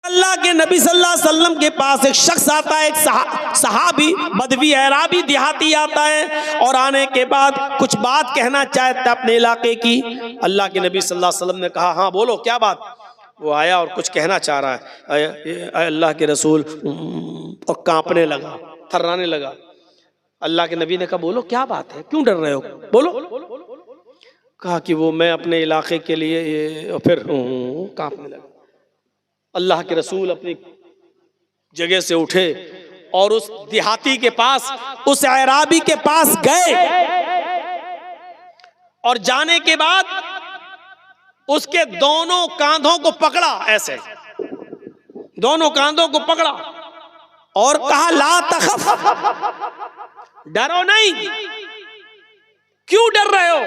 अल्लाह के नबी सल्लल्लाहु अलैहि वसल्लम के पास एक शख्स आता है, एक सहाबी बदवी अराबी देहाती आता है और आने के बाद कुछ बात कहना चाहता है अपने इलाके की। अल्लाह के नबी सल्लल्लाहु अलैहि वसल्लम ने कहा, हाँ बोलो क्या बात। वो आया और कुछ कहना चाह रहा है, अल्लाह के रसूल, और कांपने लगा, थर्राने लगा। अल्लाह के नबी ने कहा, बोलो क्या बात है, क्यों डर रहे हो, बोलो। कहा कि वो मैं अपने इलाके के लिए, फिर कांपने लगा। अल्लाह के रसूल अपनी जगह से उठे और उस देहाती के पास, उस अराबी के पास गए और जाने के बाद उसके दोनों कांधों को पकड़ा, ऐसे दोनों कांधों को पकड़ा और कहा, ला तखफ, डरो नहीं, क्यों डर रहे हो।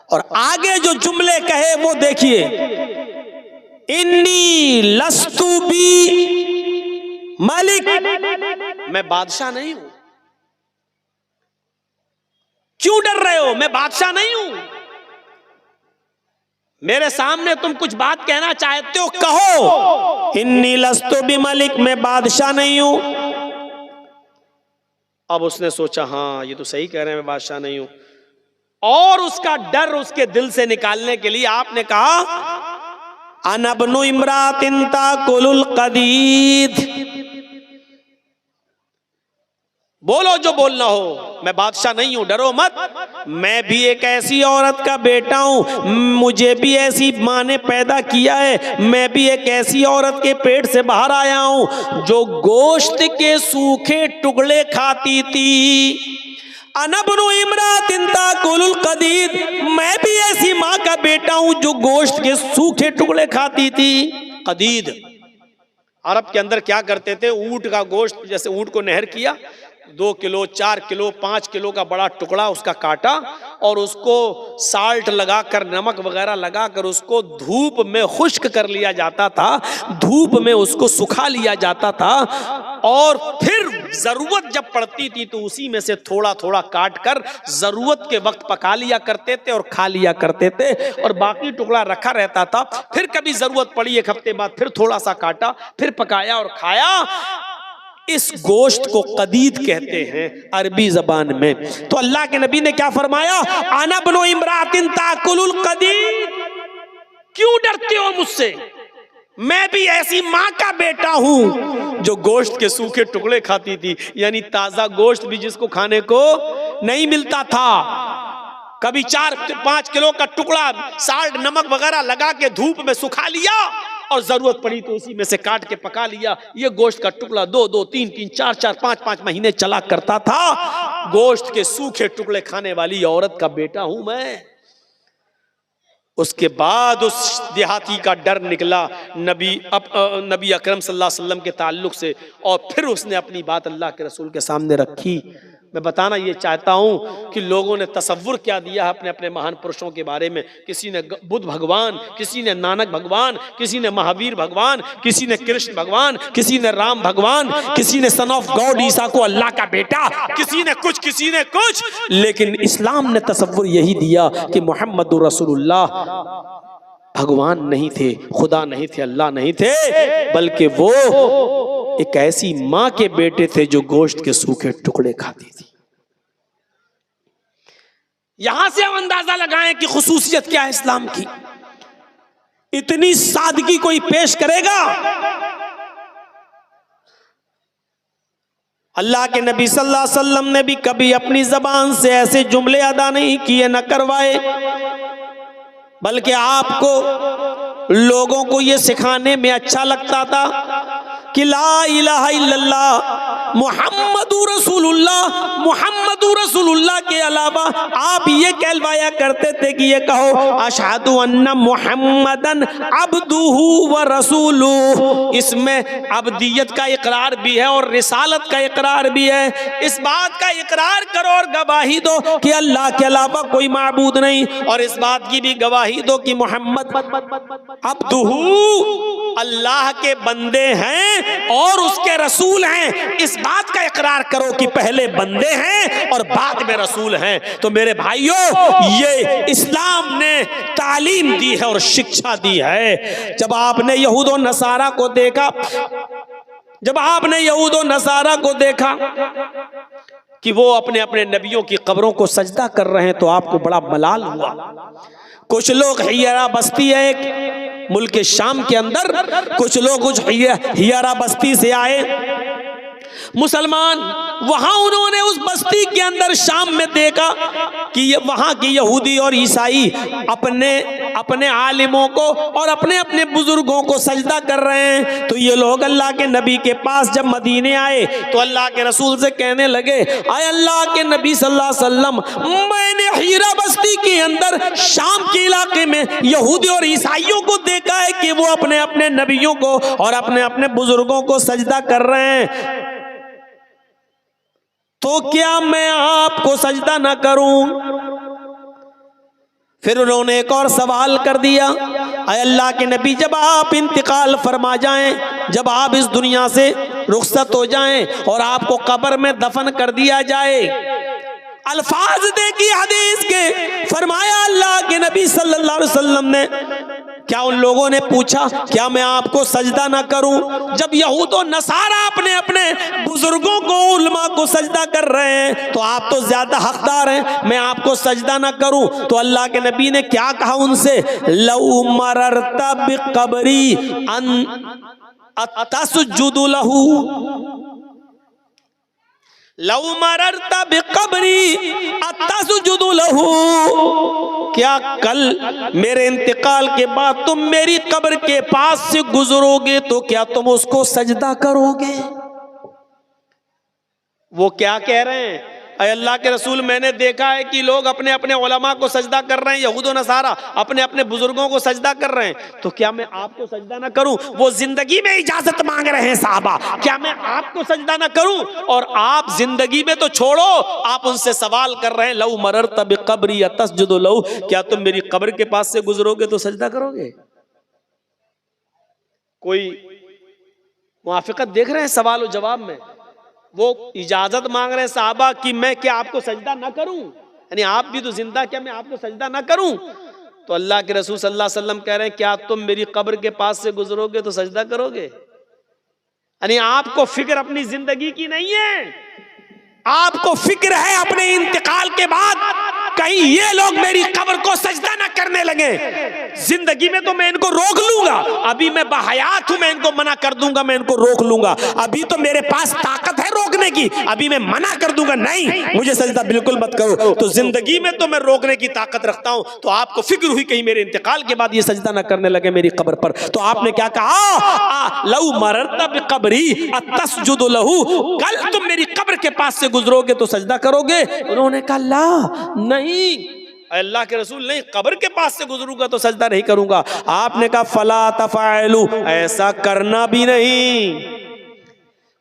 और आगे जो जुमले कहे वो देखिए, इन्नी लस्तु बी मलिक, मैं बादशाह नहीं हूं। क्यों डर रहे हो, मैं बादशाह नहीं हूं। मेरे सामने तुम कुछ बात कहना चाहते हो, कहो। इन्नी लस्तु बी मलिक, मैं बादशाह नहीं हूं। अब उसने सोचा, हाँ ये तो सही कह रहे हैं, मैं बादशाह नहीं हूं। और उसका डर उसके दिल से निकालने के लिए आपने कहा, अनबनु इमरातिन ताकुलुल कदीद, बोलो जो बोलना हो, मैं बादशाह नहीं हूं, डरो मत। मैं भी एक ऐसी औरत का बेटा हूं, मुझे भी ऐसी माँ ने पैदा किया है, मैं भी एक ऐसी औरत के पेट से बाहर आया हूं जो गोश्त के सूखे टुकड़े खाती थी। अनबनु इमरातिन ताकुलुल कदीद, मैं भी ऐसी माँ का बेटा हूं जो गोश्त के सूखे टुकड़े खाती थी। कदीद अरब के अंदर क्या करते थे, ऊंट का गोश्त, जैसे ऊंट को नहर किया, 2 किलो 4 किलो 5 किलो का बड़ा टुकड़ा उसका काटा और उसको साल्ट लगाकर, नमक वगैरह लगाकर उसको धूप में खुश्क कर लिया जाता था, धूप में उसको सुखा लिया जाता था और फिर जरूरत जब पड़ती थी तो उसी में से थोड़ा थोड़ा काट कर जरूरत के वक्त पका लिया करते थे और खा लिया करते थे, और बाकी टुकड़ा रखा रहता था। फिर कभी जरूरत पड़ी 1 हफ्ते बाद फिर थोड़ा सा काटा, फिर पकाया और खाया। इस गोश्त को कदीद कहते हैं अरबी जबान में। तो अल्लाह के नबी ने क्या फरमाया, अना बनो इमरातिन ताकुलुल कदीद, क्यों डरते हो मुझसे, मैं भी ऐसी माँ का बेटा हूं जो गोश्त के सूखे टुकड़े खाती थी। यानी ताजा गोश्त भी जिसको खाने को नहीं मिलता था, कभी 4-5 किलो का टुकड़ा साल्ट नमक वगैरह लगा के धूप में सुखा लिया और जरूरत पड़ी तो उसी में से काट के पका लिया। ये गोश्त का टुकड़ा 2-2, 3-3, 4-4, 5-5 महीने चला करता था। गोश्त के सूखे टुकड़े खाने वाली औरत का बेटा हूं मैं। उसके बाद उस देहाती का डर निकला नबी अकरम सल्लल्लाहु अलैहि वसल्लम के ताल्लुक से, और फिर उसने अपनी बात अल्लाह के रसूल के सामने रखी। मैं बताना ये चाहता हूं कि लोगों ने तसव्वुर क्या दिया है अपने अपने महान पुरुषों के बारे में। किसी ने बुद्ध भगवान, किसी ने नानक भगवान, किसी ने महावीर भगवान, किसी ने कृष्ण भगवान, किसी ने राम भगवान, किसी ने सन ऑफ गॉड ईसा को अल्लाह का बेटा, किसी ने कुछ किसी ने कुछ। लेकिन इस्लाम ने तसव्वुर यही दिया कि मोहम्मदुर रसूलुल्लाह भगवान नहीं थे, खुदा नहीं थे, अल्लाह नहीं थे, बल्कि वो एक ऐसी मां के बेटे थे जो गोश्त के सूखे टुकड़े खाती थी। यहां से हम अंदाजा लगाएं कि खुसूसियत क्या है इस्लाम की। इतनी सादगी कोई पेश करेगा? अल्लाह के नबी सल्लल्लाहु अलैहि वसल्लम ने भी कभी अपनी जबान से ऐसे जुमले अदा नहीं किए, न करवाए, बल्कि आपको लोगों को यह सिखाने में अच्छा लगता था कि ला इलाहा इल्लल्लाह मुहम्मदुर रसूलुल्लाह के अलावा आप ये कहलवाया करते थे कि ये कहो अशहदु अन्ना मुहम्मदन अब्दुहु व रसूलुहु। इसमें अब्दियत का इकरार भी है और रिसालत का इकरार भी है। इस बात का इकरार करो और गवाही दो कि अल्लाह के अलावा कोई माबूद नहीं, और इस बात की भी गवाही दो कि मोहम्मद अब्दुहु अल्लाह के बंदे हैं और उसके रसूल हैं, इस बात का इकरार करो कि पहले बंदे हैं और बाद में रसूल हैं। तो मेरे भाइयों, ये इस्लाम ने तालीम दी है और शिक्षा दी है। जब आपने यहूद और नसारा को देखा, जब आपने यहूद और नसारा को देखा कि वो अपने अपने नबियों की कब्रों को सजदा कर रहे हैं, तो आपको बड़ा मलाल हुआ। कुछ लोग हियरा बस्ती है एक मुल्क शाम के अंदर, कुछ लोग कुछ हियरा बस्ती से आए मुसलमान, वहां उन्होंने उस बस्ती के अंदर शाम में देखा कि ये वहां के यहूदी और ईसाई अपने अपने आलिमों को और अपने अपने बुजुर्गों को सजदा कर रहे हैं। तो ये लोग अल्लाह के नबी के पास जब मदीने आए तो अल्लाह के रसूल से कहने लगे, आए अल्लाह के नबी सल्लल्लाहु अलैहि वसल्लम, मैंने हीरा बस्ती के अंदर शाम के इलाके में यहूदी और ईसाइयों को देखा है कि वो अपने अपने नबियों को और अपने अपने बुजुर्गों को सजदा कर रहे हैं, तो क्या मैं आपको सजदा ना करूं? फिर उन्होंने एक और सवाल कर दिया, अय अल्लाह के नबी, जब आप इंतकाल फरमा जाएं, जब आप इस दुनिया से रुखसत हो जाएं और आपको कब्र में दफन कर दिया जाए, अल्फाज देखिए हदीस के, फरमाया अल्लाह के नबी सल्लल्लाहु अलैहि वसल्लम ने, क्या उन लोगों ने पूछा क्या मैं आपको सजदा ना करूं? जब यहूद और नसारा अपने अपने बुजुर्गों को, उलमा को सजदा कर रहे हैं, तो आप तो ज्यादा हकदार हैं, मैं आपको सजदा ना करूं? तो अल्लाह के नबी ने क्या कहा उनसे, लौ मररता बिक़ब्री अन अतसजुदु लहू, लौ मररता बिक़ब्री अतसजुदु लहू, क्या कल मेरे इंतकाल के बाद तुम मेरी कब्र के पास से गुजरोगे तो क्या तुम उसको सजदा करोगे? वो क्या कह रहे हैं, अरे अल्लाह के रसूल, मैंने देखा है कि लोग अपने अपने उलमा को सजदा कर रहे हैं, यहूद और नसारा अपने अपने बुजुर्गों को सजदा कर रहे हैं, तो क्या मैं आपको सजदा ना करूं? वो जिंदगी में इजाजत मांग रहे हैं साहबा, क्या मैं आपको सजदा ना करूं? और आप जिंदगी में तो छोड़ो, आप उनसे सवाल कर रहे हैं, लौ मररता बिक़ब्री अतस्जुदु लहू, क्या तुम मेरी कब्र के पास से गुजरोगे तो सजदा करोगे? कोई मुआफिकत देख रहे हैं सवाल और जवाब में? वो इजाजत मांग रहे हैं साहबा कि मैं क्या आपको सजदा ना करूं, यानी आप भी तो जिंदा, क्या मैं आपको सजदा ना करूं? तो अल्लाह के रसूल सल्लल्लाहु अलैहि वसल्लम कह रहे हैं, क्या तुम मेरी कब्र के पास से गुजरोगे तो सजदा करोगे? यानी आपको फिक्र अपनी जिंदगी की नहीं है, आपको फिक्र है अपने इंतकाल के बाद कहीं ये लोग मेरी कब्र को सजदा ना करने लगे। जिंदगी में तो मैं इनको रोक लूंगा, अभी मैं बहयात हूं, मैं इनको मना कर दूंगा, मैं इनको रोक लूंगा, अभी तो मेरे पास ताकत है रोकने की, अभी मैं मना कर दूंगा, नहीं मुझे सजदा बिल्कुल मत करो। तो जिंदगी में तो मैं रोकने की ताकत रखता हूं, तो आपको फिक्र हुई कहीं मेरे इंतकाल के बाद ये सजदा ना करने लगे मेरी कब्र पर। तो आपने क्या कहा, लौ मररता बिक़ब्री अतस्जुदु लहू, कल तुम मेरी कब्र के पास से गुजरोगे तो सजदा करोगे? उन्होंने कहा ला, नहीं अल्लाह के रसूल, नहीं, कब्र के पास से गुजरूंगा तो सजदा नहीं करूंगा। आपने कहा फला तफअलू, ऐसा करना भी नहीं।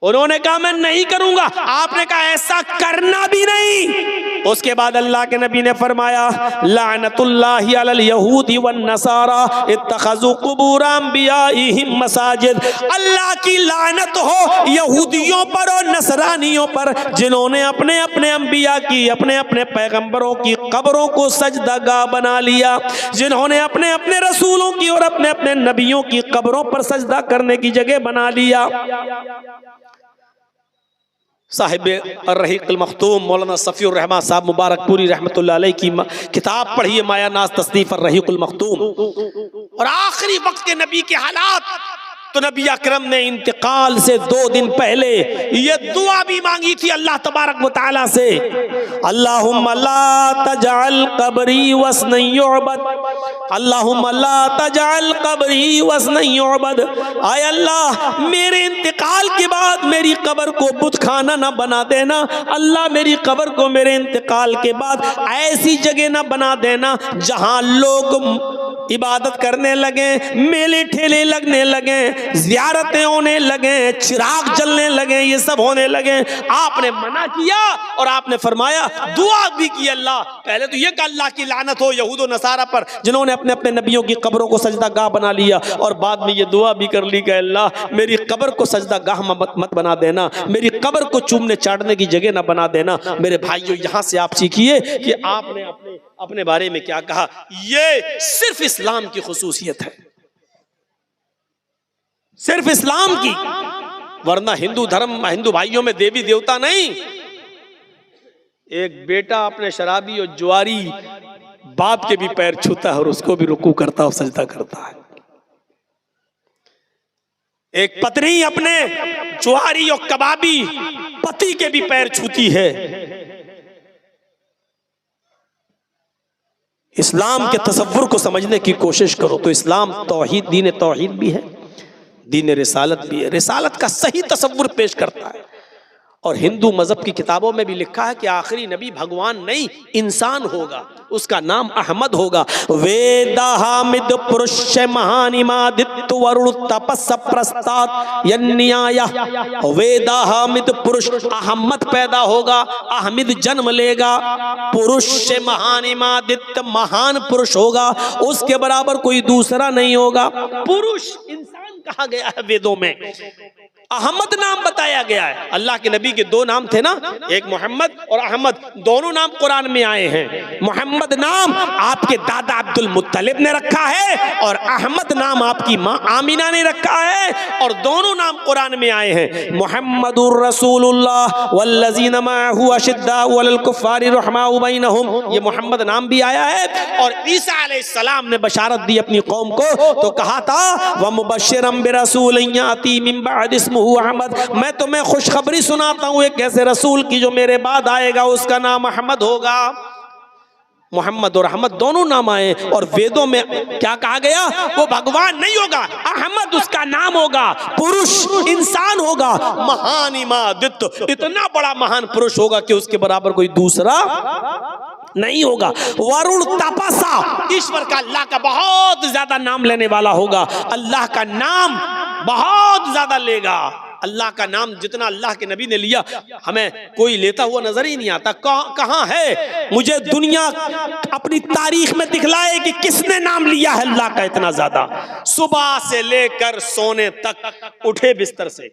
उन्होंने कहा मैं नहीं करूंगा, आपने कहा ऐसा करना भी नहीं। उसके बाद अल्लाह के नबी ने फरमाया, लानतुल्लाहि अलल यहूदी वन नसारा इत्तखज़ू कुबूर अंबियाइहिम मसाजिद, अल्लाह की लानत हो यहूदियों पर और नसरानियों पर, जिन्होंने अपने अपने अंबिया की, अपने अपने पैगंबरों की कब्रों को सजदागाह बना लिया, जिन्होंने अपने अपने रसूलों की और अपने अपने नबियों की कब्रों पर सजदा करने की जगह बना लिया। साहिब अर्रहीक़ुल मख्तूम मौलाना सफ़ीउर रहमान साहब मुबारकपुरी रहमतुल्लाह अलैह की किताब पढ़िए, माया नाज़ तसनीफ़ अर्रहीक़ुल मख्तूम, और आखिरी वक्त के नबी के हालात। तो नबी अकरम ने इंतकाल से 2 दिन पहले ये दुआ भी मांगी थी अल्लाह तबारक व तआला से, अल्लाहुम्मा ला तजअल क़ब्री वस्नन युअबद, अल्लाहुम्मा ला तजअल क़ब्री वस्नन युअबद, आय अल्लाह मेरे इंतकाल के बाद मेरी कब्र को बुत खाना ना बना देना, अल्लाह मेरी कब्र को मेरे इंतकाल के बाद ऐसी जगह ना बना देना जहां लोग इबादत करने लगे, मेले ठेले लगने लगे, ज़ियारतें होने लगे, चिराग जलने लगे, ये सब होने लगे। आपने मना किया और आपने फरमाया, दुआ भी की अल्लाह, पहले तो ये कि अल्लाह की लानत हो यहूद और नसारा पर जिन्होंने अपने अपने नबियों की कब्रों को सजदा गाह बना लिया, और बाद में ये दुआ भी कर ली कि अल्लाह मेरी कब्र को सजदा गाह मत बना देना, मेरी कब्र को चूमने चाटने की जगह ना बना देना। मेरे भाइयों, यहां से आप सीखिए कि आपने अपने बारे में क्या कहा। ये सिर्फ इस्लाम की खुसूसियत है, सिर्फ इस्लाम की, वरना हिंदू धर्म, हिंदू भाइयों में देवी देवता नहीं। एक बेटा अपने शराबी और जुआरी बाप के भी पैर छूता है और उसको भी रुकू करता और सजदा करता है। एक पत्नी अपने जुआरी और कबाबी पति के भी पैर छूती है। इस्लाम के तसव्वुर को समझने की कोशिश करो तो इस्लाम तौहीद, दीन तौहीद भी है, दीन रिसालत भी है, रिसालत का सही तसव्वुर पेश करता है। और हिंदू मजहब की किताबों में भी लिखा है कि आखिरी नबी भगवान नहीं इंसान होगा, उसका नाम अहमद होगा। वेदा हामिद पुरुष महानिमादित्य वरुण तपस प्रस्ताद यन्याय, वेदा हामिद पुरुष, अहमद पैदा होगा, अहमद जन्म लेगा, पुरुष महानिमादित्य महान पुरुष होगा, उसके बराबर कोई दूसरा नहीं होगा। पुरुष इंसान कहा गया है वेदों में, अहमद नाम बताया गया है। अल्लाह के नबी के दो नाम थे ना, एक मोहम्मद और अहमद, दोनों नाम कुरान में आए हैं। मोहम्मद नाम आपके दादा अब्दुल मुत्तलिब ने रखा है और अहमद नाम आपकी माँ आमिना ने रखा है, और दोनों नाम कुरान में आए हैं। मुहम्मदुर रसूलुल्लाह वल्लज़ीना मअहु अशिद्दाउ अलल कुफ्फारि रहमाउ बैनहुम, ये मोहम्मद नाम भी आया है। और ईसा अलैहिस्सलाम ने बशारत दी अपनी कौम को, तो कहा था व मुबश्शिरम बिरसूलिन याती मिन बअद इस्मुहु अहमद, मैं तुम्हें खुशखबरी सुनाता हूं एक ऐसे रसूल की जो मेरे बाद आएगा, उसका नाम अहमद होगा। मोहम्मद और अहमद दोनों नाम आए, और वेदों में क्या कहा गया, वो भगवान नहीं होगा, अहमद उसका नाम होगा, पुरुष इंसान होगा, महान इमादित्य, इतना बड़ा महान पुरुष होगा कि उसके बराबर कोई दूसरा नहीं होगा। वरुण तपसा, ईश्वर का, अल्लाह का बहुत ज्यादा नाम लेने वाला होगा, अल्लाह का नाम बहुत ज्यादा लेगा। अल्लाह का नाम जितना अल्लाह के नबी ने लिया, हमें कोई लेता हुआ नजर ही नहीं आता। कहां है, मुझे दुनिया अपनी तारीख में दिखलाए कि किसने नाम लिया है अल्लाह का इतना ज्यादा। सुबह से लेकर सोने तक, उठे बिस्तर से